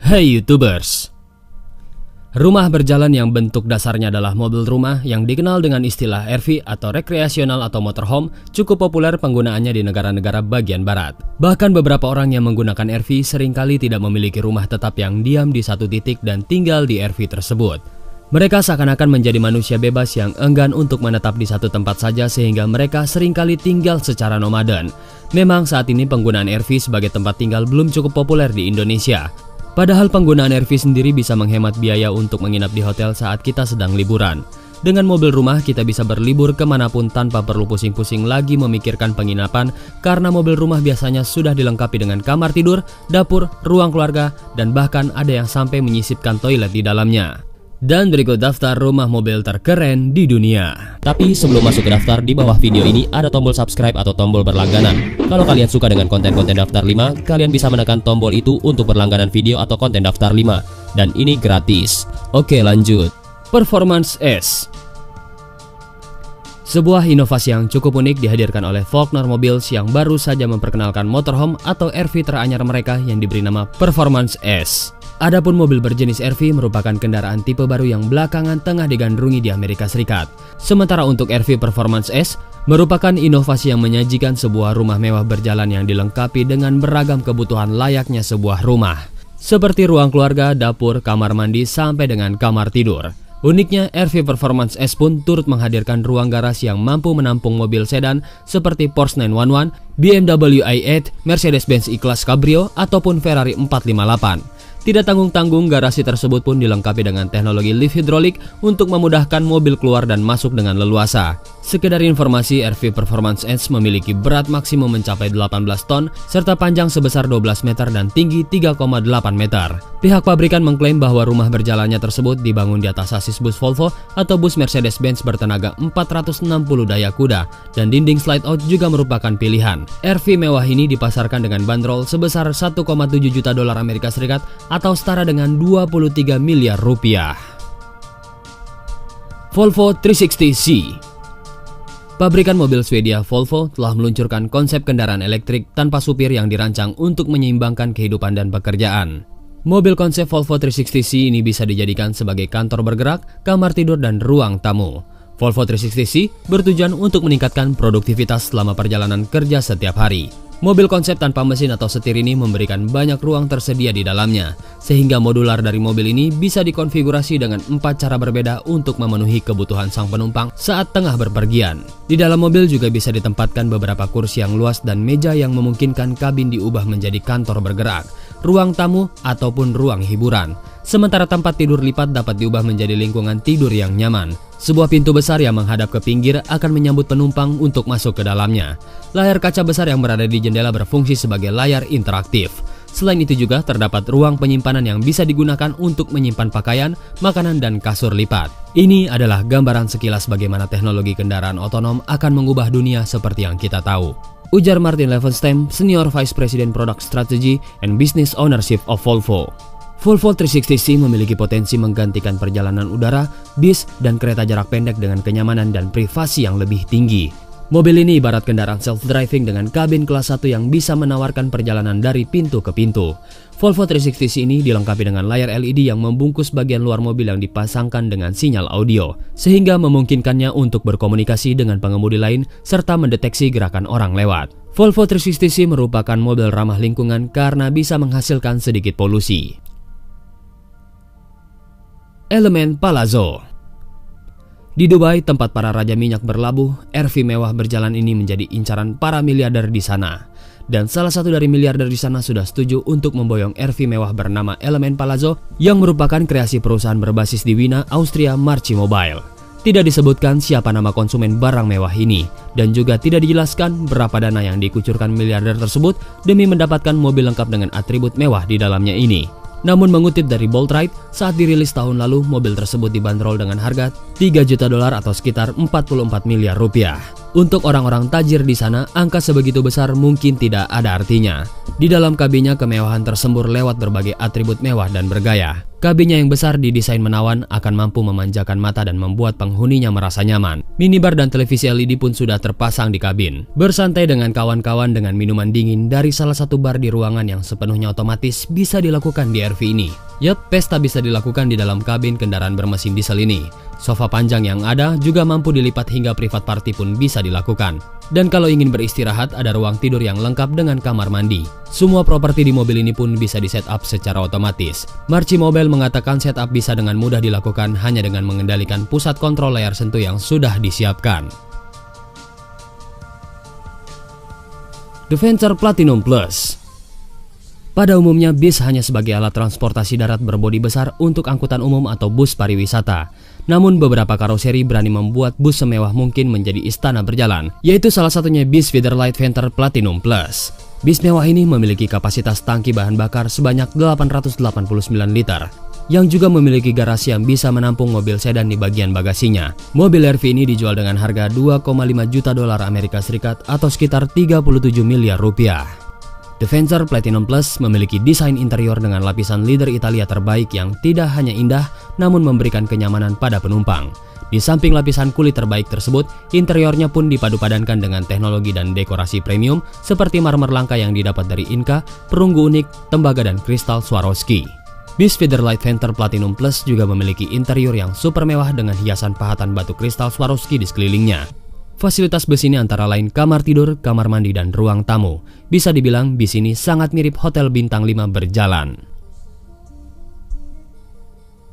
Hey YouTubers, rumah berjalan yang bentuk dasarnya adalah mobil rumah yang dikenal dengan istilah RV atau rekreasional atau motorhome cukup populer penggunaannya di negara-negara bagian barat. Bahkan beberapa orang yang menggunakan RV seringkali tidak memiliki rumah tetap yang diam di satu titik dan tinggal di RV tersebut. Mereka seakan-akan menjadi manusia bebas yang enggan untuk menetap di satu tempat saja sehingga mereka seringkali tinggal secara nomaden. Memang saat ini penggunaan RV sebagai tempat tinggal belum cukup populer di Indonesia. Padahal penggunaan RV sendiri bisa menghemat biaya untuk menginap di hotel saat kita sedang liburan. Dengan mobil rumah kita bisa berlibur kemanapun tanpa perlu pusing-pusing lagi memikirkan penginapan karena mobil rumah biasanya sudah dilengkapi dengan kamar tidur, dapur, ruang keluarga, dan bahkan ada yang sampai menyisipkan toilet di dalamnya. Dan berikut daftar rumah mobil terkeren di dunia. Tapi sebelum masuk ke daftar, di bawah video ini ada tombol subscribe atau tombol berlangganan. Kalau kalian suka dengan konten-konten daftar 5, kalian bisa menekan tombol itu untuk berlangganan video atau konten daftar 5. Dan ini gratis. Oke, lanjut. Performance S. Sebuah inovasi yang cukup unik dihadirkan oleh Faulkner Mobiles yang baru saja memperkenalkan motorhome atau RV teranyar mereka yang diberi nama Performance S. Adapun mobil berjenis RV merupakan kendaraan tipe baru yang belakangan tengah digandrungi di Amerika Serikat. Sementara untuk RV Performance S merupakan inovasi yang menyajikan sebuah rumah mewah berjalan yang dilengkapi dengan beragam kebutuhan layaknya sebuah rumah. Seperti ruang keluarga, dapur, kamar mandi, sampai dengan kamar tidur. Uniknya, RV Performance S pun turut menghadirkan ruang garasi yang mampu menampung mobil sedan seperti Porsche 911, BMW i8, Mercedes-Benz E-Class Cabrio, ataupun Ferrari 458. Tidak tanggung-tanggung, garasi tersebut pun dilengkapi dengan teknologi lift hidrolik untuk memudahkan mobil keluar dan masuk dengan leluasa. Sekedar informasi, RV Performance S memiliki berat maksimum mencapai 18 ton, serta panjang sebesar 12 meter dan tinggi 3,8 meter. Pihak pabrikan mengklaim bahwa rumah berjalannya tersebut dibangun di atas sasis bus Volvo atau bus Mercedes-Benz bertenaga 460 daya kuda, dan dinding slide out juga merupakan pilihan. RV mewah ini dipasarkan dengan bandrol sebesar 1,7 juta dolar Amerika Serikat atau setara dengan 23 miliar rupiah. Volvo 360C. Pabrikan mobil Swedia Volvo telah meluncurkan konsep kendaraan elektrik tanpa supir yang dirancang untuk menyeimbangkan kehidupan dan pekerjaan. Mobil konsep Volvo 360C ini bisa dijadikan sebagai kantor bergerak, kamar tidur, dan ruang tamu. Volvo 360C bertujuan untuk meningkatkan produktivitas selama perjalanan kerja setiap hari. Mobil konsep tanpa mesin atau setir ini memberikan banyak ruang tersedia di dalamnya, sehingga modular dari mobil ini bisa dikonfigurasi dengan 4 cara berbeda untuk memenuhi kebutuhan sang penumpang saat tengah berpergian. Di dalam mobil juga bisa ditempatkan beberapa kursi yang luas dan meja yang memungkinkan kabin diubah menjadi kantor bergerak, ruang tamu, ataupun ruang hiburan. Sementara tempat tidur lipat dapat diubah menjadi lingkungan tidur yang nyaman. Sebuah pintu besar yang menghadap ke pinggir akan menyambut penumpang untuk masuk ke dalamnya. Layar kaca besar yang berada di jendela berfungsi sebagai layar interaktif. Selain itu juga terdapat ruang penyimpanan yang bisa digunakan untuk menyimpan pakaian, makanan, dan kasur lipat. Ini adalah gambaran sekilas bagaimana teknologi kendaraan otonom akan mengubah dunia seperti yang kita tahu, ujar Martin Levenstam, Senior Vice President Product Strategy and Business Ownership of Volvo. Volvo 360C memiliki potensi menggantikan perjalanan udara, bis, dan kereta jarak pendek dengan kenyamanan dan privasi yang lebih tinggi. Mobil ini ibarat kendaraan self-driving dengan kabin kelas 1 yang bisa menawarkan perjalanan dari pintu ke pintu. Volvo 360C ini dilengkapi dengan layar LED yang membungkus bagian luar mobil yang dipasangkan dengan sinyal audio, sehingga memungkinkannya untuk berkomunikasi dengan pengemudi lain serta mendeteksi gerakan orang lewat. Volvo 360C merupakan mobil ramah lingkungan karena bisa menghasilkan sedikit polusi. Elemen Palazzo. Di Dubai, tempat para raja minyak berlabuh, RV mewah berjalan ini menjadi incaran para miliarder di sana. Dan salah satu dari miliarder di sana sudah setuju untuk memboyong RV mewah bernama Elemen Palazzo yang merupakan kreasi perusahaan berbasis di Wina, Austria, Marchi Mobile. Tidak disebutkan siapa nama konsumen barang mewah ini, dan juga tidak dijelaskan berapa dana yang dikucurkan miliarder tersebut demi mendapatkan mobil lengkap dengan atribut mewah di dalamnya ini. Namun mengutip dari Bolt.Ride, saat dirilis tahun lalu, mobil tersebut dibanderol dengan harga 3 juta dolar atau sekitar 44 miliar rupiah. Untuk orang-orang tajir di sana, angka sebegitu besar mungkin tidak ada artinya. Di dalam kabinnya kemewahan tersembur lewat berbagai atribut mewah dan bergaya. Kabinnya yang besar didesain menawan akan mampu memanjakan mata dan membuat penghuninya merasa nyaman. Minibar dan televisi LED pun sudah terpasang di kabin. Bersantai dengan kawan-kawan dengan minuman dingin dari salah satu bar di ruangan yang sepenuhnya otomatis bisa dilakukan di RV ini. Yup, pesta bisa dilakukan di dalam kabin kendaraan bermesin diesel ini. Sofa panjang yang ada juga mampu dilipat hingga private party pun bisa dilakukan. Dan kalau ingin beristirahat, ada ruang tidur yang lengkap dengan kamar mandi. Semua properti di mobil ini pun bisa di-setup secara otomatis. Marci Mobile mengatakan setup bisa dengan mudah dilakukan hanya dengan mengendalikan pusat kontrol layar sentuh yang sudah disiapkan. Defender Platinum Plus. Pada umumnya, bis hanya sebagai alat transportasi darat berbodi besar untuk angkutan umum atau bus pariwisata. Namun beberapa karoseri berani membuat bus semewah mungkin menjadi istana berjalan, yaitu salah satunya bis Featherlight Venter Platinum Plus. Bis mewah ini memiliki kapasitas tangki bahan bakar sebanyak 889 liter, yang juga memiliki garasi yang bisa menampung mobil sedan di bagian bagasinya. Mobil RV ini dijual dengan harga 2,5 juta dolar Amerika Serikat atau sekitar 37 miliar rupiah. Defender Platinum Plus memiliki desain interior dengan lapisan leather Italia terbaik yang tidak hanya indah namun memberikan kenyamanan pada penumpang. Di samping lapisan kulit terbaik tersebut, interiornya pun dipadu-padankan dengan teknologi dan dekorasi premium seperti marmer langka yang didapat dari Inca, perunggu unik, tembaga dan kristal Swarovski. Bis Featherlight Venter Platinum Plus juga memiliki interior yang super mewah dengan hiasan pahatan batu kristal Swarovski di sekelilingnya. Fasilitas bus ini antara lain kamar tidur, kamar mandi, dan ruang tamu. Bisa dibilang bis ini sangat mirip hotel bintang 5 berjalan.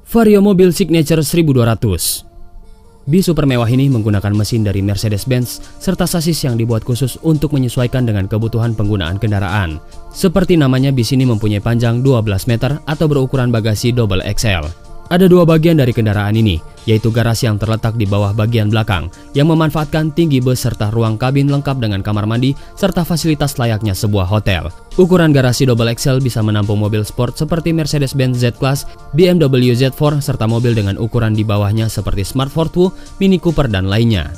Vario Mobil Signature 1200. Bis super mewah ini menggunakan mesin dari Mercedes-Benz serta sasis yang dibuat khusus untuk menyesuaikan dengan kebutuhan penggunaan kendaraan. Seperti namanya, bis ini mempunyai panjang 12 meter atau berukuran bagasi double XL. Ada dua bagian dari kendaraan ini, yaitu garasi yang terletak di bawah bagian belakang, yang memanfaatkan tinggi bus serta ruang kabin lengkap dengan kamar mandi, serta fasilitas layaknya sebuah hotel. Ukuran garasi double XL bisa menampung mobil sport seperti Mercedes-Benz Z-Class, BMW Z4, serta mobil dengan ukuran di bawahnya seperti Smart Fortwo, Mini Cooper, dan lainnya.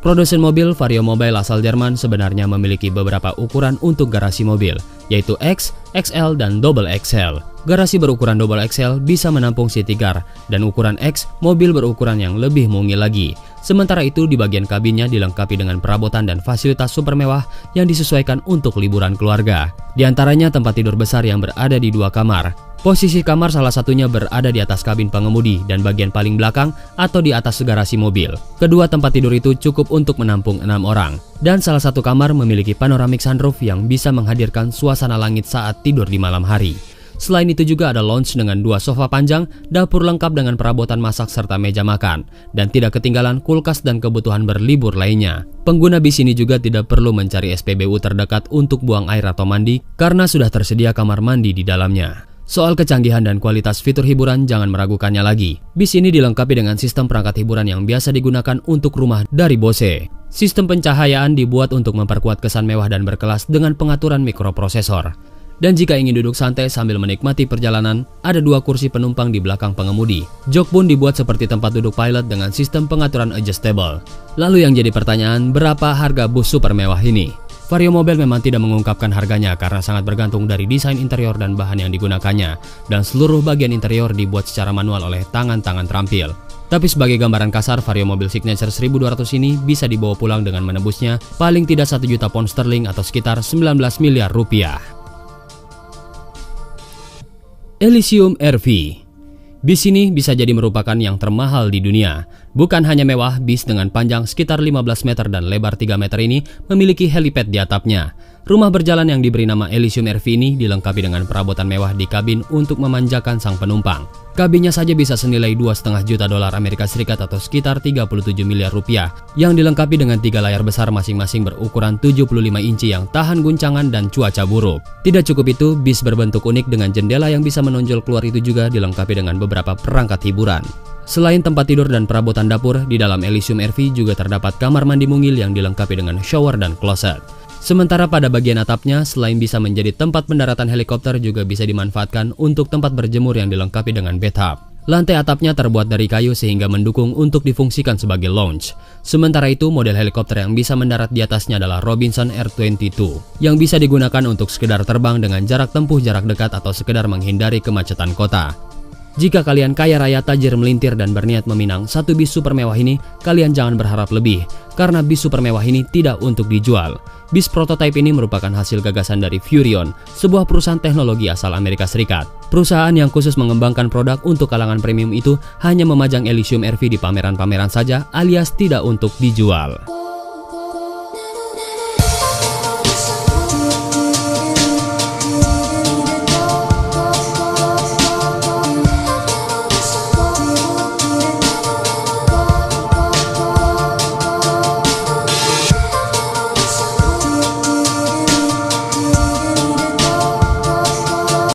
Produsen mobil Vario Mobile asal Jerman sebenarnya memiliki beberapa ukuran untuk garasi mobil, yaitu X, XL, dan Double XL. Garasi berukuran Double XL bisa menampung seat car, dan ukuran X, mobil berukuran yang lebih mungil lagi. Sementara itu di bagian kabinnya dilengkapi dengan perabotan dan fasilitas super mewah yang disesuaikan untuk liburan keluarga. Di antaranya tempat tidur besar yang berada di 2 kamar. Posisi kamar salah satunya berada di atas kabin pengemudi dan bagian paling belakang atau di atas garasi mobil. Kedua tempat tidur itu cukup untuk menampung 6 orang. Dan salah satu kamar memiliki panoramic sunroof yang bisa menghadirkan suasana langit saat tidur di malam hari. Selain itu juga ada lounge dengan 2 sofa panjang, dapur lengkap dengan perabotan masak serta meja makan, dan tidak ketinggalan kulkas dan kebutuhan berlibur lainnya. Pengguna bis ini juga tidak perlu mencari SPBU terdekat untuk buang air atau mandi karena sudah tersedia kamar mandi di dalamnya. Soal kecanggihan dan kualitas fitur hiburan jangan meragukannya lagi. Bis ini dilengkapi dengan sistem perangkat hiburan yang biasa digunakan untuk rumah dari Bose. Sistem pencahayaan dibuat untuk memperkuat kesan mewah dan berkelas dengan pengaturan mikroprosesor. Dan jika ingin duduk santai sambil menikmati perjalanan, ada 2 kursi penumpang di belakang pengemudi. Jok pun dibuat seperti tempat duduk pilot dengan sistem pengaturan adjustable. Lalu yang jadi pertanyaan, berapa harga bus super mewah ini? Vario Mobile memang tidak mengungkapkan harganya karena sangat bergantung dari desain interior dan bahan yang digunakannya, dan seluruh bagian interior dibuat secara manual oleh tangan-tangan terampil. Tapi sebagai gambaran kasar, Vario Mobil Signature 1200 ini bisa dibawa pulang dengan menebusnya paling tidak 1 juta pound sterling atau sekitar 19 miliar rupiah. Elysium RV. Bis ini bisa jadi merupakan yang termahal di dunia. Bukan hanya mewah, bis dengan panjang sekitar 15 meter dan lebar 3 meter ini memiliki helipad di atapnya. Rumah berjalan yang diberi nama Elysium RV ini dilengkapi dengan perabotan mewah di kabin untuk memanjakan sang penumpang. Kabinnya saja bisa senilai 2,5 juta dolar Amerika Serikat atau sekitar 37 miliar rupiah, yang dilengkapi dengan 3 layar besar masing-masing berukuran 75 inci yang tahan guncangan dan cuaca buruk. Tidak cukup itu, bis berbentuk unik dengan jendela yang bisa menonjol keluar itu juga dilengkapi dengan beberapa perangkat hiburan. Selain tempat tidur dan perabotan dapur, di dalam Elysium RV juga terdapat kamar mandi mungil yang dilengkapi dengan shower dan kloset. Sementara pada bagian atapnya, selain bisa menjadi tempat pendaratan helikopter, juga bisa dimanfaatkan untuk tempat berjemur yang dilengkapi dengan bathtub. Lantai atapnya terbuat dari kayu sehingga mendukung untuk difungsikan sebagai lounge. Sementara itu, model helikopter yang bisa mendarat di atasnya adalah Robinson R22, yang bisa digunakan untuk sekedar terbang dengan jarak tempuh jarak dekat atau sekedar menghindari kemacetan kota. Jika kalian kaya raya, tajir, melintir, dan berniat meminang satu bis super mewah ini, kalian jangan berharap lebih, karena bis super mewah ini tidak untuk dijual. Bis prototipe ini merupakan hasil gagasan dari Furion, sebuah perusahaan teknologi asal Amerika Serikat. Perusahaan yang khusus mengembangkan produk untuk kalangan premium itu hanya memajang Elysium RV di pameran-pameran saja, alias tidak untuk dijual.